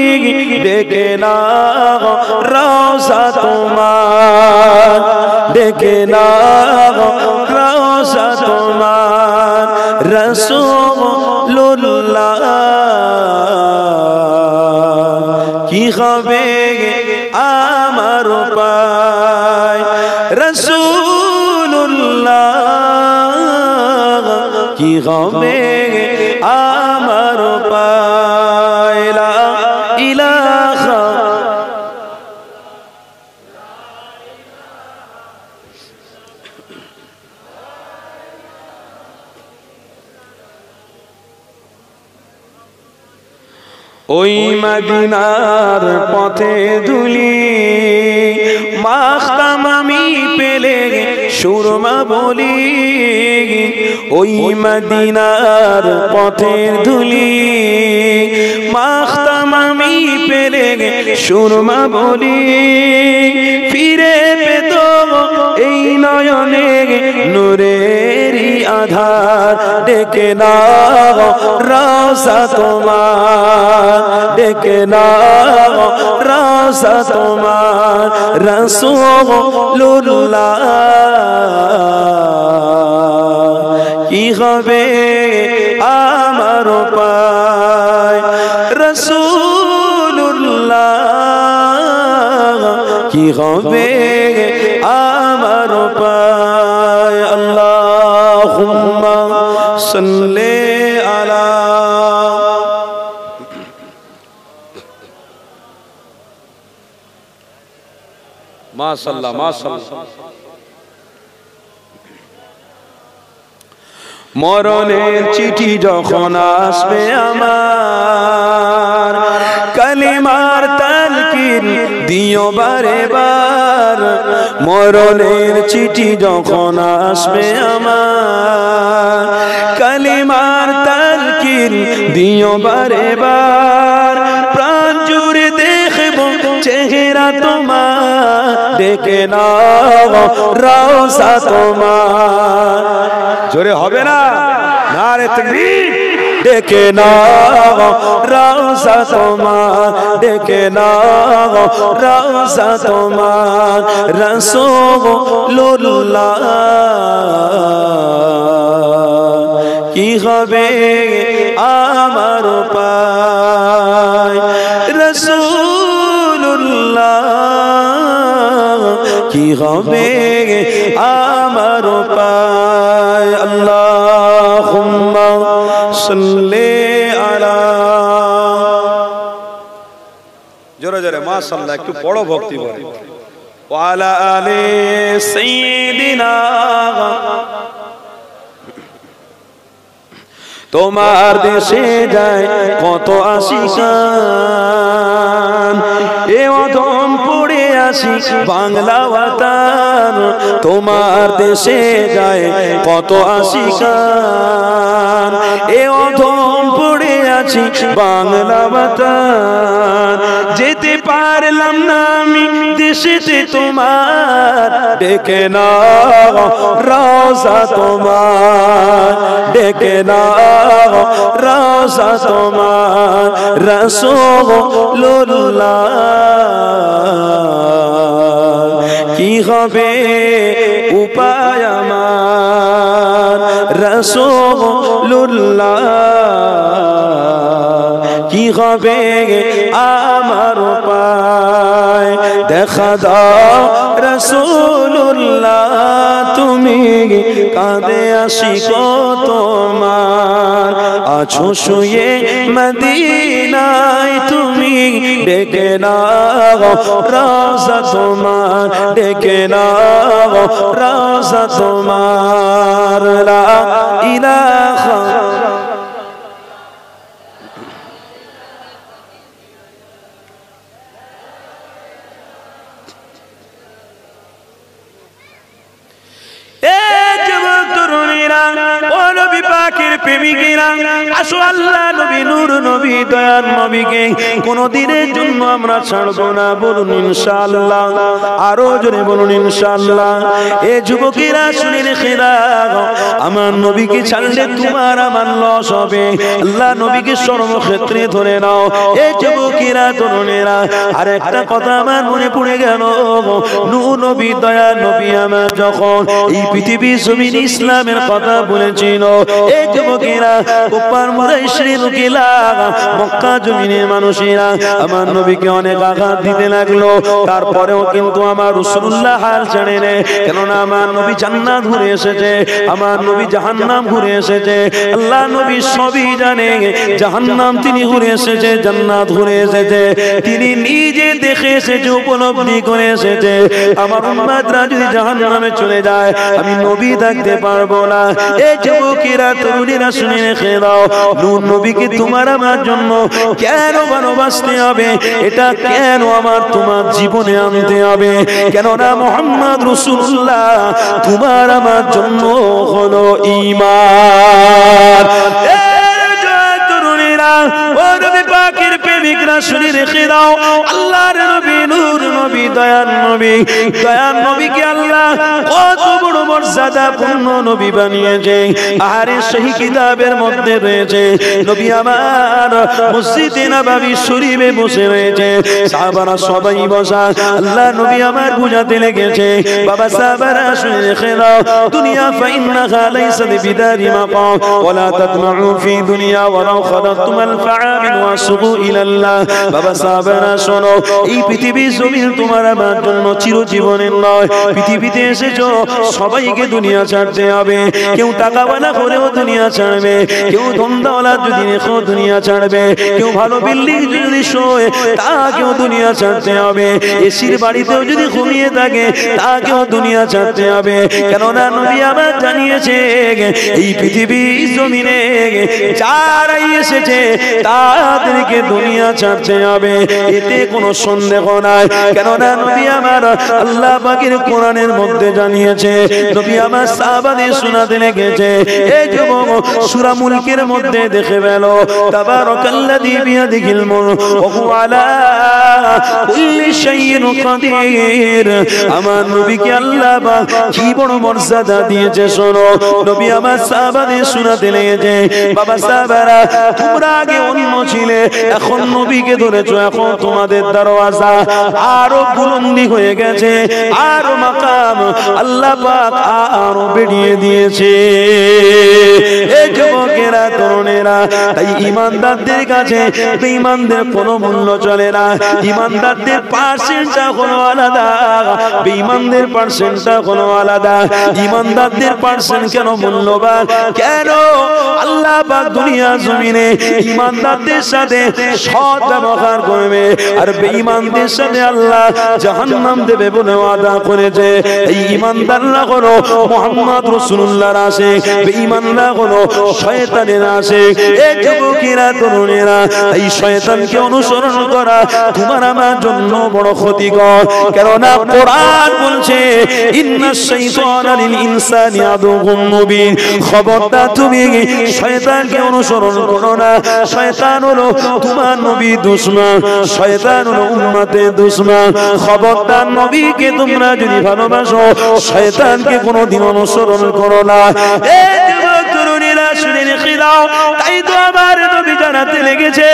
ডেকে নাও রওজা তোমার ডেকে নাও রওজা তোমার রাসূলুল্লাহ কি হবে আমার পায় রাসূলুল্লাহ কি হবে আমার পায় লা ইলাহা ওই মদিনার পথে ধুলি মাখতাম আমি পেলে সুরমা বলি ওই মদিনার পথে ধুলি মাখতাম আমি পেলে সুরমা বলি ফিরে পেত এই নয়নে নূরেরই আধার ডেকে নাও রওজা তোমার ডেকে নাও রওজা তোমার রাসূলুল্লাহ কি হবে আমার পায় রাসূলুল্লাহ কি হবে আমার পায় আল্লাহুম্মা সাল্লি আলা মাশাআল্লাহ মাশাআল্লাহ মরণের চিঠি যখন আসবে আমার কালিমার তালকিন দিও বারে বার মরণের চিঠি যখন আসবে আমার কালিমার তালকিন দিও বারে বার প্রাণ জুড়ে দেখব চেহারা তোমার ডেকে নাও রওজা তোমার জোরে হবে না নারে তাকবীর ডেকে নাও রওজা তোমার ডেকে নাও রওজা তোমার রাসূলুল্লাহ কি হবে আমার পায় রাসূলুল্লাহ কি হবে আমার পায় আল্লাহুম্মা সাল্লি আলা জোরে জোরে মাশাআল্লাহ একটু বড় ভক্তি বলে ওয়া আলা আলি সাইয়্যিদিনা তোমার দেশে যায় কত আশিকান এ অধম পড়ে আসি বাংলা ওয়াতান তোমার দেশে যায় কত আশিকান এ অধম পড়ে আছি বাংলা ওয়াতান যেতে পারলাম না আমি দেশেতে তোমার ডেকে নাও রওজা তোমার ডেকে নাও রওজা তোমার রাসূলুল্লাহ কি হবে উপায় আমার রাসূলুল্লাহ কি হবে আমার উপায় দেখা দাও রাসূলুল্লাহ তুমি কাঁদে আশিক তোমার আছো শুয়ে মদিনায় তুমি ডেকে নাও রওজা তোমার ডেকে নাও রওজা তোমার লা ইলাহা নবী পাকের প্রেমিকেরা, আসো আল্লাহ নবী নূর নবী দয়ার নবীকে কোনদিনের জন্য আমরা ছাড়বো না। বলুন ইনশাআল্লাহ, আরো জোরে বলুন ইনশাআল্লাহ। এ যুবকেরা শুনে রেখে দাও, আমার নবীকে ছাড়লে তোমার আমার লস হবে। আল্লাহ নবীকে সর্বক্ষেত্রে ধরে নাও। এ যুবকেরা তরুণেরা, আর একটা কথা আমার মনে পড়ে গেল, নূর নবী দয়ার নবী আমার যখন এই পৃথিবী জমিনে ইসলামের কথা বলেছিল, এই যুবকেরা কুফার মুরাইশির লোকেরা মক্কা জমিনের মানুষেরা আমার নবীকে অনেক আঘাত দিতে লাগলো। তারপরেও কিন্তু আমার রাসূলুল্লাহ হাল ছাড়ে না, কেননা আমার নবী জান্নাত ঘুরে এসেছে, আমার নবী জাহান্নাম ঘুরে এসেছে। আল্লাহ নবী সবই জানে, জাহান্নাম তিনি ঘুরে এসেছে, জান্নাত ঘুরে এসেছে, তিনি নিজে দেখে এসেছে, উপলব্ধি করে এসেছে। আমার উম্মতরা যদি জাহান্নামে চলে যায়, আমি নবী থাকতে পারবো না। এই যুবকেরা তরুণীরা শুনে রেখে দাও, নূর নবীকে তোমার আমার জন্য কেন ভালোবাসতে হবে? এটা কেন আমার তোমার জীবনে আনতে হবে? কেননা মুহাম্মদ রাসূলুল্লাহ তোমার আমার জন্য হলো ঈমান। ও নবী পাকের প্রেমিকরা শুনে রেখে দাও, আল্লাহর নবী নূর নবী দয়ার নবী, দয়ার নবীকে আল্লাহ কত বড় মর্যাদাপূর্ণ নবী বানিয়েছে। আর সেই কিতাবের মধ্যে রয়েছে, নবী আমার মসজিদে নববী শরীফে বসে রয়েছে, সাহাবারা সবাই বসা, আল্লাহ নবী আমার বুঝাতে লেগেছে, বাবা সাহাবারা শুনে রেখে দাও, দুনিয়া ফাইন্নাহা লাইসাত বিদারি মাকাম ওয়ালা তাতমাউ ফি দুনিয়া ওয়ালাউ খালাতুম আল-ফাআমিন ওয়াসুবু ইলাল্লাহ। বাবা সাহাবারা শোনো, এই পৃথিবীর জমিন তোমার আমার জন্য চিরজীবনের নয়। পৃথিবীতে এসেছো, সবাইকে দুনিয়া ছাড়তে হবে। কেউ টাকাওয়ালা হলেও দুনিয়া ছাড়বে, কেউ ধনদাওয়ালা যদি রেখো দুনিয়া ছাড়বে, কেউ ভালো বিল্ডিং যদি শোয় তাকেও দুনিয়া ছাড়তে হবে, এসির বাড়িতেও যদি ঘুমিয়ে থাকে তাকেও দুনিয়া ছাড়তে হবে। কেননা নবী আমার জানিয়েছে, এই পৃথিবীর জমিনে যারাই এসেছে তাদেরকে দুনিয়া ছাড়তে হবে, এতে কোনো সন্দেহ নাই। কেননা নবী আমার আল্লাহ পাকের কোরআনের মধ্যে জানিয়েছে, নবী আমার সাহাবাদের শোনাতে লেগেছে। এই যুবক সূরা মুলকের মধ্যে দেখে গেল, তাবারাকাল্লাযী বিয়াদিহিল মুলক ওয়া হুয়া আলা কুল্লি শাইইন কাদির। আমার নবীকে আল্লাহ পাক কি বড় মর্যাদা দিয়েছে শোনো। নবী আমার সাহাবাদের শোনাতে লেগেছে, বাবা সাহাবারা তোমরা আগে অন্য ছিলে, এখন নবীকে ধরেছো, এখন তোমাদের দরওয়াজা আরো বুলন্দি হয়ে গেছে, আরো মাকাম আল্লাহ পাক আরো বেড়িয়ে দিয়েছে। এই যুবকেরা তরুণেরা, তাই ঈমানদারদের কাছে বেঈমানদের কোনো মূল্য চলে না। ঈমানদারদের পার্সেন্টটা হলো আলাদা, বেঈমানদের পার্সেন্টটা হলো আলাদা। ঈমানদারদের পার্সেন্ট কেন মূল্যবান? কেন আল্লাহ পাক দুনিয়া জমিনে ঈমানদারদের সাথে সৎ ব্যবহার করবে, আর বেঈমানদের সাথে আল্লাহ জাহান্নাম দেবে বলে ওয়াদা করেছে। এই ঈমানদাররা হলো মুহাম্মদ রাসূলুল্লাহর আশিক, বেঈমানরা হলো শয়তানের আশিক। এই যুবকেরা তরুণেরা, এই শয়তানকে অনুসরণ করা তোমার আমার জন্য বড় ক্ষতিকর। কেননা কোরআন বলছে, ইন্নাশ শাইতানা লিল ইনসানি আদুউম মুবিন। খবরদার তুমি শয়তানকে অনুসরণ করো না। শয়তান হলো তোমার নবীর দুশমন, শয়তান হলো উম্মতের দুশমন। খবরদার নবীকে তোমরা যদি ভালোবাসো, শয়তানকে কোনোদিন অনুসরণ করো না। এই যুবক তরুণীরা শুনে রেখে দাও, তাই তো আমার নবী জানাতে লেগেছে,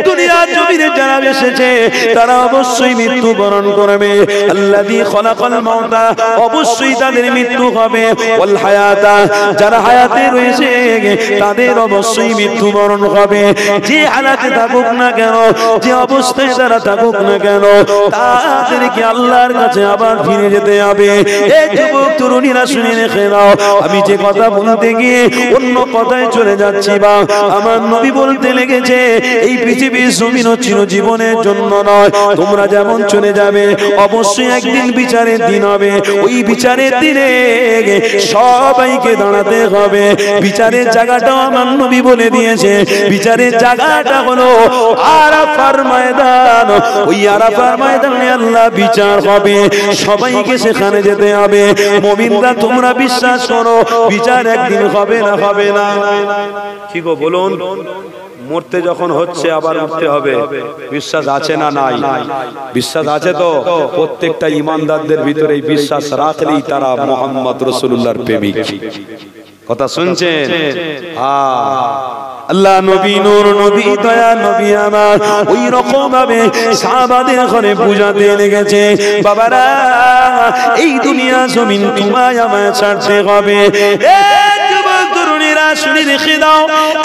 দুনিয়ার জমিনে যারা এসেছে তারা অবশ্যই মৃত্যুবরণ করবে। আল্লাযী খলাকাল মাউতা, অবশ্যই তাদের মৃত্যু হবে। ওয়াল হায়াতা, যারা হায়াতে রয়েছে তাদের অবশ্যই মৃত্যুবরণ হবে। যে হালাতে থাকুক না কেন, যে অবস্থায় তারা থাকুক না কেন, তাদেরকে আল্লাহর কাছে আবার ফিরে যেতে হবে। এই যুবক তরুণীরা শুনে রেখে নাও, আমি যে কথা বলতে গিয়ে অন্য কথায় চলে যাচ্ছি, বা আমার আমার নবী বলতে লেগেছে এই পৃথিবীর জমিন চিরজীবনের জন্য নয়, তোমরা যেমন চলে যাবে অবশ্যই একদিন বিচারের দিন হবে। ওই বিচারের দিনে সবাইকে দাঁড়াতে হবে। বিচারের জায়গাটাও আমার নবী বলে দিয়েছে, বিচারের জায়গাটা হলো আরাফার ময়দান। ওই আরাফার ময়দানে আল্লাহ বিচার হবে, সবাইকে সেখানে যেতে হবে। মুমিনরা তোমরা বিশ্বাস করো বিচার একদিন হবে না? হবে না? কি গো বলুন? মরতে যখন হচ্ছে আবার উঠতে হবে, বিশ্বাস আছে না নাই? বিশ্বাস আছে তো? প্রত্যেকটা ইমানদারদের ভিতরে এই বিশ্বাস রাখলেই তারা মুহাম্মদ রাসূলুল্লাহর প্রেমিক। কথা শুনছেন? আল্লাহ নবী নূর নবী দয়া নবী আমার ওই রকম ভাবে সাহাবাদের ঘরে বুঝাতে লেগেছে, বাবারা এই দুনিয়া জমিন তোমায় আমায় ছাড়তে হবে। শুনে রেখে দাও,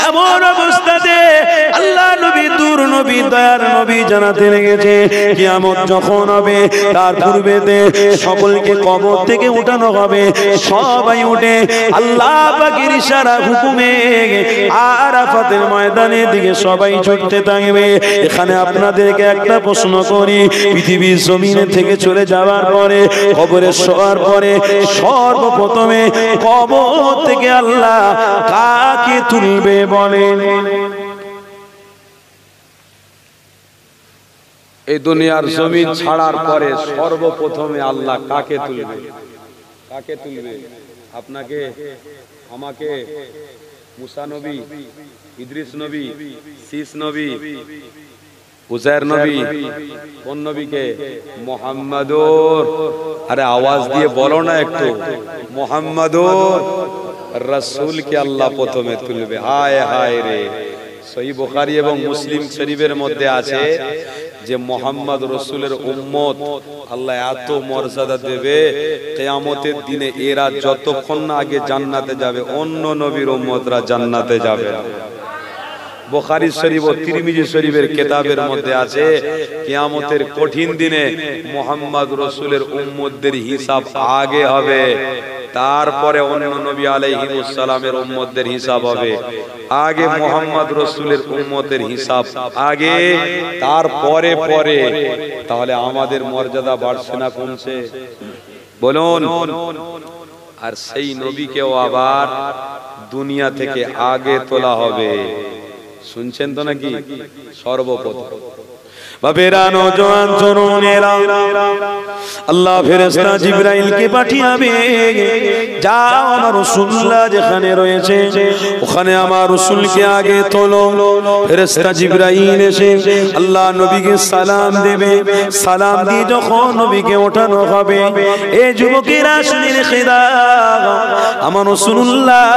এমন অবস্থাতে আল্লাহ নবী দূর নবী দয়ার নবী জানাতে লেগেছে কিয়ামত যখন হবে তার পূর্বেতে সকলকে কবর থেকে উঠানো হবে। সবাই উঠে আল্লাহ পাকের ইশারা হুকুমে আরাফাতের ময়দানের দিকে সবাই ছুটতে থাকবে। এখানে আপনাদেরকে একটা প্রশ্ন করি, পৃথিবীর জমিনে থেকে চলে যাওয়ার পরে কবরে শোয়ার পরে সর্বপ্রথমে কবর থেকে আল্লাহ কাকে তুলবে বলেন? এই দুনিয়ার জমিন ছাড়ার পরে সর্বপ্রথমে আল্লাহ কাকে তুলবে? কাকে তুলবে? আপনাকে, আমাকে, মুসা নবী, ইদ্রিস নবী, শীস নবী, উজাইর নবী, কোন নবীকে? মুহাম্মাদুর। আরে আওয়াজ দিয়ে বলো না একটু, মুহাম্মাদুর রাসূলকে আল্লাহ প্রথমে তুলবে। হায় হায় রে! সহিহ বুখারী এবং মুসলিম শরীফের মধ্যে আছে যে মুহাম্মদ রাসূলের উম্মত আল্লাহ এত মর্যাদা দেবে, কিয়ামতের দিনে এরা যতক্ষণ না আগে জান্নাতে যাবে অন্য নবীর উম্মতরা জান্নাতে যাবে না। বুখারী শরীফ ও তিরমিজি শরীফের কিতাবের মধ্যে আছে কিয়ামতের কঠিন দিনে মুহাম্মদ রাসূলের উম্মতদের হিসাব আগে হবে, তারপরে অন্য নবী আলাইহিস সালামের উম্মতদের হিসাব হবে। আগে মুহাম্মদ রাসূলের উম্মতের হিসাব আগে, তারপরে পরে। তাহলে আমাদের মর্যাদা বাড়ছে না কমছে? বলুন। আর সেই নবীকেও আবার দুনিয়া থেকে আগে তোলা হবে। শুনছেন তো নাকি? সর্বপ্রথম বাবেরা নওজোয়ান তরুণেরা আল্লাহ ফেরেশতা জিবরাইলকে পাঠিয়ে যাও আমার রাসূলুল্লাহ যেখানে রয়েছে ওখানে আমার রাসূলকে আগে তোলো। ফেরেশতা জিবরাইল এসে আল্লাহ নবীকে সালাম দেবে, সালাম দিয়ে যখন নবীকে ওঠানো হবে, এই যুবকেরা শুনে রেখে দাও আমার রাসূলুল্লাহ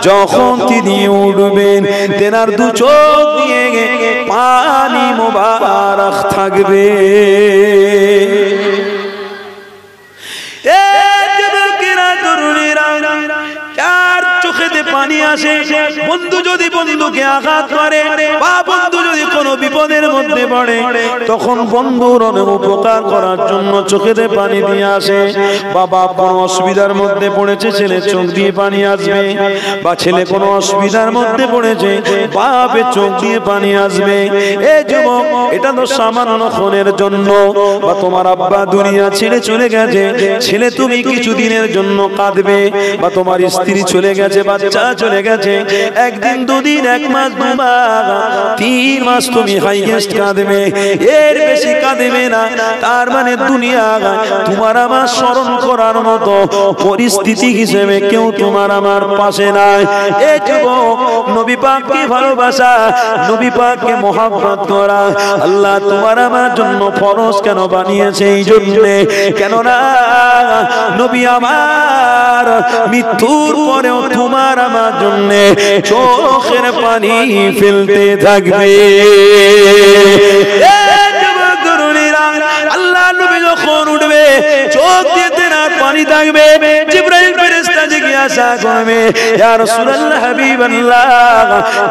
যখন তিনি উঠবেন তেনার দু চোখ দিয়ে পানি মোবারক থাকবে। চার চোখেতে পানি আসে। বন্ধু যদি বন্ধুকে আঘাত করে বা বন্ধু যদি কোনো বিপদের মধ্যে পড়ে তখন বন্ধুর অনেক উপকার করার জন্য চোখেতে পানি দিয়ে আসে। বাবা কোনো অসুবিধার মধ্যে পড়েছে ছেলে চোখ দিয়ে পানি আসবে, বা ছেলে কোনো অসুবিধার মধ্যে পড়েছে বাপের চোখ দিয়ে পানি আসবে। এই যুবক এটা তো সামান্য ক্ষণের জন্য, বা তোমার আব্বা দুনিয়া ছেড়ে চলে গেছে, ছেলে তুমি কিছুদিনের জন্য কাঁদবে, বা তোমার স্ত্রী চলে গেছে, বাচ্চা চলে গেছে, একদিন দুদিন এক মাস দু মাস 3 মাস তুমি হাইয়েস্ট কাঁদবে, এর বেশি কাঁদবে না। তার মানে দুনিয়া তোমার আমার স্মরণ করার মতো পরিস্থিতি হিসেবে কেউ তোমার আমার পাশে নাই। এই যুবক নবী পাককে ভালোবাসা, নবী পাককে মহব্বত করা আল্লাহ তোমার আমার জন্য ফরজ কেন বানিয়েছে? এই জন্যে, কেননা নবী আমার মৃত্যুর পরেও তোমার আমার জন্য চোখের পানি ফেলতে থাকবে। আল্লাহ নবী যখন উঠবে চোখ দিয়ে তেনার পানি থাকবে। জিবরাইল ফেরেশতা জিজ্ঞাসা করবে ইয়া রাসূলুল্লাহ হাবিবাল্লাহ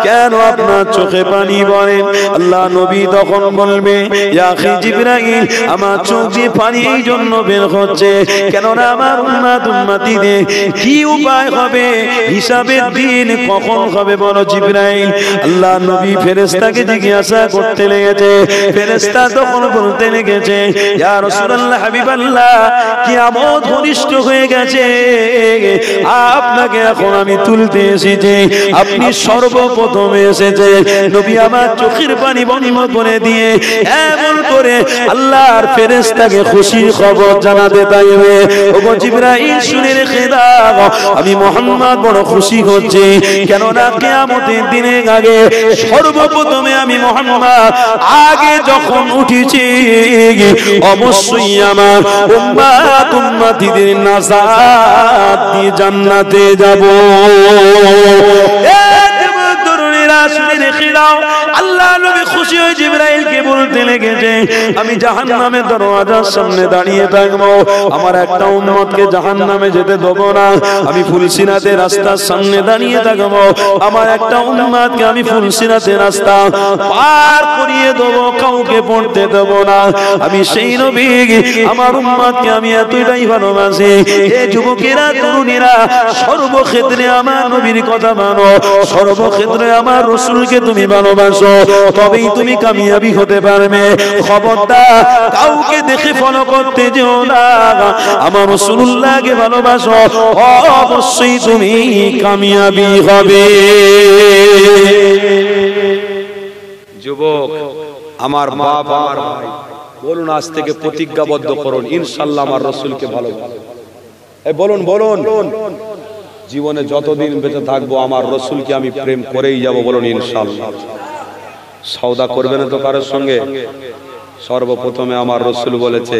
কেন আপনার চোখে পানি বলেন? আল্লাহ নবী তখন বলবে ইয়া আখি জিবরাইল আমার চোখ দিয়ে পানি এই জন্য বের হচ্ছে কেননা আমার উম্মতিদের কি উপায় হবে, হিসাবের দিন কখন হবে বলো জিবরাইল? আল্লাহ নবী ফেরেশতাকে জিজ্ঞাসা করতে লেগেছে। ফেরেশতা তখন বলতে লেগেছে ইয়া রাসূলুল্লাহ হাবিবাল্লাহ কিয়ামত ঘনিষ্ঠ হয়ে গেছে, আপনাকে এখন আমি তুলতে এসেছি, আপনি সর্বপ্রথম এসেছে। নবী আমার চোখের পানি বন্ধ করে দিয়ে এমন করে আল্লাহর ফেরেশতাকে খুশির খবর জানাতে চাইবে। ওগো জিবরাইল শুনে রেখে দাও, আমি মুহাম্মদ বড় খুশি হচ্ছি কেননা কিয়ামতের দিনে আগে সর্বপ্রথমে আমি মুহাম্মদ আগে যখন উঠেছি অবশ্যই আমার উম্মত উম্মতিদের নাজাত দিয়ে জান্নাতে যাব। আল্লাহ নবী খুশি হয়ে জিবরাইলকে বলতে লেগেছে আমি জাহান্নামের দরওয়াজার সামনে দাঁড়িয়ে থাকবো, আমার একটা উম্মতকে জাহান্নামে যেতে দেব না। আমি ফুলসিরাতের রাস্তার সামনে দাঁড়িয়ে থাকবো, আমার একটা উম্মতকে আমি ফুলসিরাতের রাস্তা পার করিয়ে দেব, কাউকে পড়তে দেব না। আমি সেই নবী, আমার উম্মতকে আমি এতটাই ভালোবাসি। এ যুবকেরা তরুণীরা সর্বক্ষেত্রে আমার নবীর কথা মানো, সর্বক্ষেত্রে আমার রাসূলকে তুমি ভালোবাসো, তবেই তুমি কামিয়াবি হতে পারবে। খবরদার কাউকে দেখে ফলো করতে যেও না, আমার রাসূলুল্লাহকে ভালোবাসো, অবশ্যই তুমি কামিয়াবি হবে। যুবক আমার বাপ আমার ভাই বলুন আজ থেকে প্রতিজ্ঞাবদ্ধ করুন ইনশাআল্লাহ আমার রাসূলকে ভালোবাসবো। এই বলুন বলুন জীবনে যতদিন বেঁচে থাকবো আমার রাসূলকে আমি প্রেম করেই যাব, বলুন ইনশাআল্লাহ। সওদা করবে না তো কারোর সঙ্গে? সর্বপ্রথমে আমার রাসূল বলেছে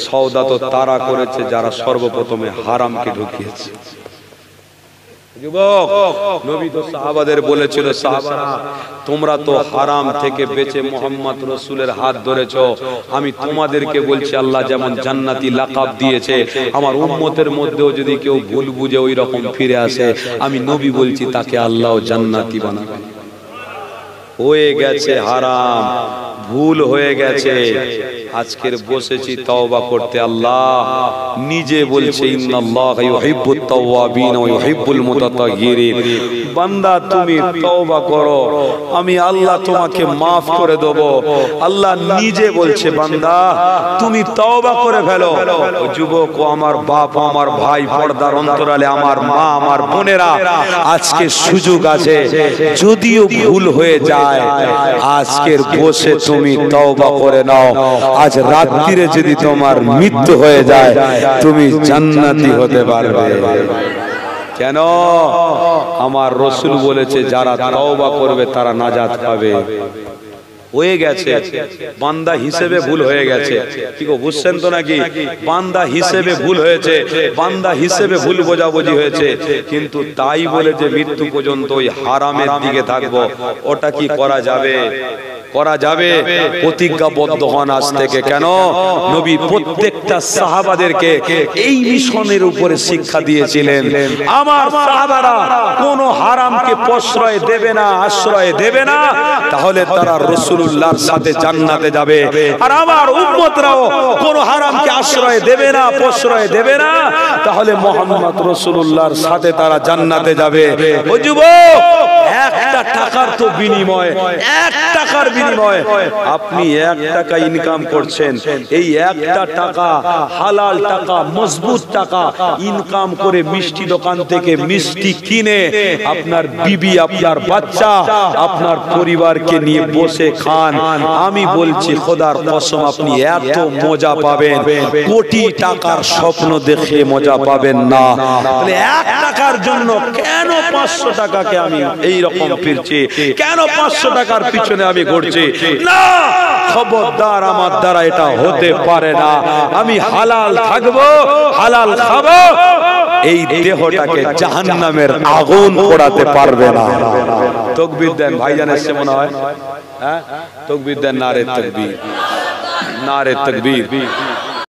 সওদা তো তারা করেছে যারা সর্বপ্রথমে হারামকে ঢুকিয়েছে। যুবক নবী তো সাহাবাদের বলেছিল সাহাবারা তোমরা তো হারাম থেকে বেঁচে মুহাম্মদ রাসূলের হাত ধরেছো, আমি তোমাদেরকে বলছি আল্লাহ যেমন জান্নাতি লাকাব দিয়েছে আমার উম্মতের মধ্যেও যদি কেউ ভুল বুঝে ওই রকম ফিরে আসে আমি নবী বলছি তাকে আল্লাহ জান্নাতি বানাবে। হয়ে গেছে হারাম, ভুল হয়ে গেছে, আজকের বসেছি তওবা করতে। আল্লাহ নিজে বলছে ইন্নাল্লাহা ইউহিব্বুত তাওয়াবিন ওয়া ইউহিব্বুল মুতাতাহহিরিন। বান্দা তুমি তওবা করো, আমি আল্লাহ তোমাকে maaf করে দেব। আল্লাহ নিজে বলছে বান্দা তুমি তওবা করে ফেলো। যুবক ও আমার বাপ আমার ভাই পর্দার অন্তরালে আমার মা আমার বোনেরা আজকে সুযোগ আছে, যদিও ভুল হয়ে যায় আজকের বসে তুমি তওবা করে নাও। আজ রাত্রিরে যদি তোমার মৃত্যু হয়ে যায় তুমি জান্নাতি হতে পারবে। কেন? আমার রাসূল বলেছে যারা তওবা করবে তারা নাজাত পাবে। হয়ে গেছে বান্দা হিসেবে ভুল হয়ে গেছে, কি গো বুঝছেন তো নাকি? বান্দা হিসেবে ভুল হয়েছে, বান্দা হিসেবে ভুল বোঝাবুঝি হয়েছে, কিন্তু তাই বলে যে মৃত্যু পর্যন্ত ওই হারামের দিকে থাকবো ওটা কি করা যাবে? করা যাবে? প্রতিজ্ঞাবদ্ধ হন আজ থেকে। কেন? নবী প্রত্যেকটা সাহাবাদেরকে এই মিশনের উপরে শিক্ষা দিয়েছিলেন। আমার সাহাবারা কোন হারামকে প্রশ্রয় দেবে না, আশ্রয় দেবে না, তাহলে তারা রাসূলুল্লাহর সাথে জান্নাতে যাবে। আর আমার উম্মতরাও কোন হারামকে আশ্রয় দেবে না, প্রশ্রয় দেবে না, তাহলে মুহাম্মদ রাসূলুল্লাহর সাথে তারা জান্নাতে যাবে। ও যুবক, একটা টাকার তো বিনিময়, এক টাকার বিনিময় আপনি 1 টাকা ইনকাম করছেন, এই একটা টাকা হালাল টাকা মজবুত টাকা ইনকাম করে মিষ্টি দোকান থেকে মিষ্টি কিনে আপনার বিবি আপনার বাচ্চা আপনার পরিবারকে নিয়ে বসে খান। আমি বলছি খোদার কসম আপনি এত মজা পাবেন কোটি টাকার স্বপ্ন দেখে মজা পাবেন না। তাহলে 1 টাকার জন্য কেন 500 টাকাকে আমি এই রকম ফিরছি, কেন 500 টাকার পিছনে আমি ঘুরছি? না, খবরদার, আমার দ্বারা এটা হতে পারে না। আমি হালাল থাকবো, হালাল খাবো, এই দেহটাকে জাহান্নামের আগুন পোড়াতে পারবে না। তাকবীর দেন ভাইজান, এসে মনে হয় হ্যাঁ তাকবীর দেন, নারে তাকবীর, নারে তাকবীর।